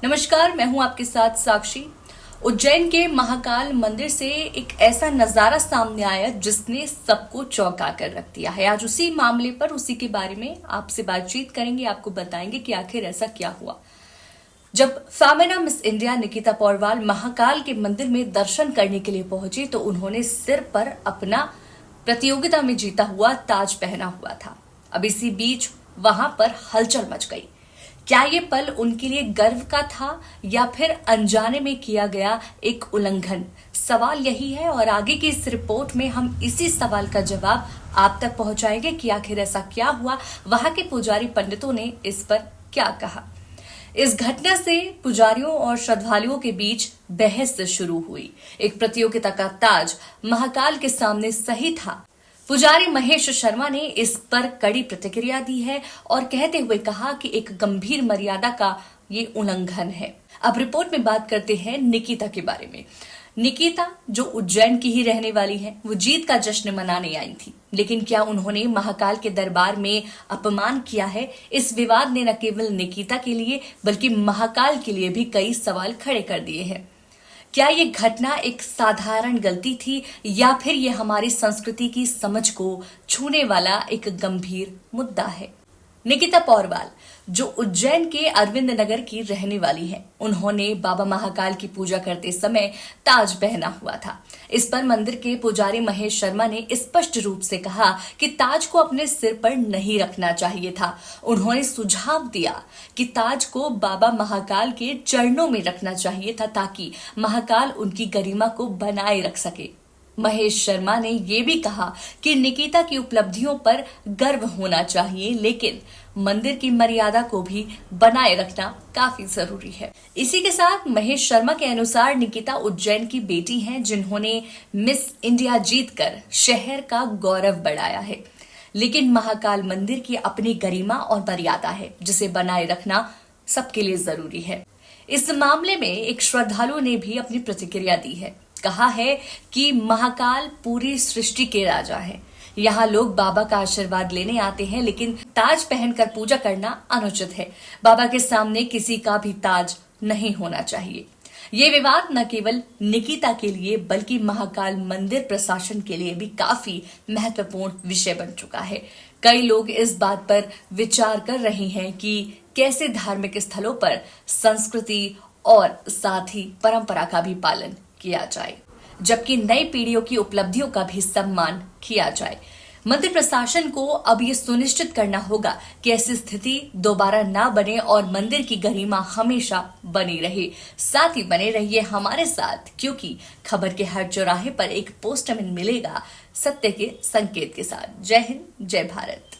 नमस्कार, मैं हूं आपके साथ साक्षी। उज्जैन के महाकाल मंदिर से एक ऐसा नजारा सामने आया जिसने सबको चौंका कर रख दिया है। आज उसी मामले पर, उसी के बारे में आपसे बातचीत करेंगे, आपको बताएंगे कि आखिर ऐसा क्या हुआ। जब फेमिना मिस इंडिया निकिता पौरवाल महाकाल के मंदिर में दर्शन करने के लिए पहुंची तो उन्होंने सिर पर अपना प्रतियोगिता में जीता हुआ ताज पहना हुआ था। अब इसी बीच वहां पर हलचल मच गई। क्या ये पल उनके लिए गर्व का था या फिर अनजाने में किया गया एक उल्लंघन? सवाल यही है और आगे की इस रिपोर्ट में हम इसी सवाल का जवाब आप तक पहुंचाएंगे कि आखिर ऐसा क्या हुआ, वहां के पुजारी पंडितों ने इस पर क्या कहा। इस घटना से पुजारियों और श्रद्धालुओं के बीच बहस शुरू हुई। एक प्रतियोगिता का ताज महाकाल के सामने सही था। पुजारी महेश शर्मा ने इस पर कड़ी प्रतिक्रिया दी है और कहते हुए कहा कि एक गंभीर मर्यादा का ये उल्लंघन है। अब रिपोर्ट में बात करते हैं निकिता के बारे में। निकिता जो उज्जैन की ही रहने वाली है, वो जीत का जश्न मनाने आई थी। लेकिन क्या उन्होंने महाकाल के दरबार में अपमान किया है? इस विवाद ने न केवल निकिता के लिए बल्कि महाकाल के लिए भी कई सवाल खड़े कर दिए हैं। क्या ये घटना एक साधारण गलती थी या फिर ये हमारी संस्कृति की समझ को छूने वाला एक गंभीर मुद्दा है? निकिता पौरवाल जो उज्जैन के अरविंद नगर की रहने वाली है, उन्होंने बाबा महाकाल की पूजा करते समय ताज पहना हुआ था। इस पर मंदिर के पुजारी महेश शर्मा ने स्पष्ट रूप से कहा कि ताज को अपने सिर पर नहीं रखना चाहिए था। उन्होंने सुझाव दिया कि ताज को बाबा महाकाल के चरणों में रखना चाहिए था ताकि महाकाल उनकी गरिमा को बनाए रख सके। महेश शर्मा ने यह भी कहा कि निकिता की उपलब्धियों पर गर्व होना चाहिए, लेकिन मंदिर की मर्यादा को भी बनाए रखना काफी जरूरी है। इसी के साथ महेश शर्मा के अनुसार निकिता उज्जैन की बेटी हैं जिन्होंने मिस इंडिया जीतकर शहर का गौरव बढ़ाया है। लेकिन महाकाल मंदिर की अपनी गरिमा और मर्यादा है जिसे बनाए रखना सबके लिए जरूरी है। इस मामले में एक श्रद्धालु ने भी अपनी प्रतिक्रिया दी है। कहा है कि महाकाल पूरी सृष्टि के राजा हैं। यहाँ लोग बाबा का आशीर्वाद लेने आते हैं, लेकिन ताज पहनकर पूजा करना अनुचित है। बाबा के सामने किसी का भी ताज नहीं होना चाहिए। ये विवाद न केवल निकिता के लिए बल्कि महाकाल मंदिर प्रशासन के लिए भी काफी महत्वपूर्ण विषय बन चुका है। कई लोग इस बात पर विचार कर रहे हैं कि कैसे धार्मिक स्थलों पर संस्कृति और साथ ही परंपरा का भी पालन किया जाए, जबकि नई पीढ़ियों की उपलब्धियों का भी सम्मान किया जाए। मंदिर प्रशासन को अब ये सुनिश्चित करना होगा कि ऐसी स्थिति दोबारा ना बने और मंदिर की गरिमा हमेशा बनी रहे। साथ ही बने रहिए हमारे साथ, क्योंकि खबर के हर चौराहे पर एक पोस्टमैन मिलेगा सत्य के संकेत के साथ। जय हिंद, जय भारत।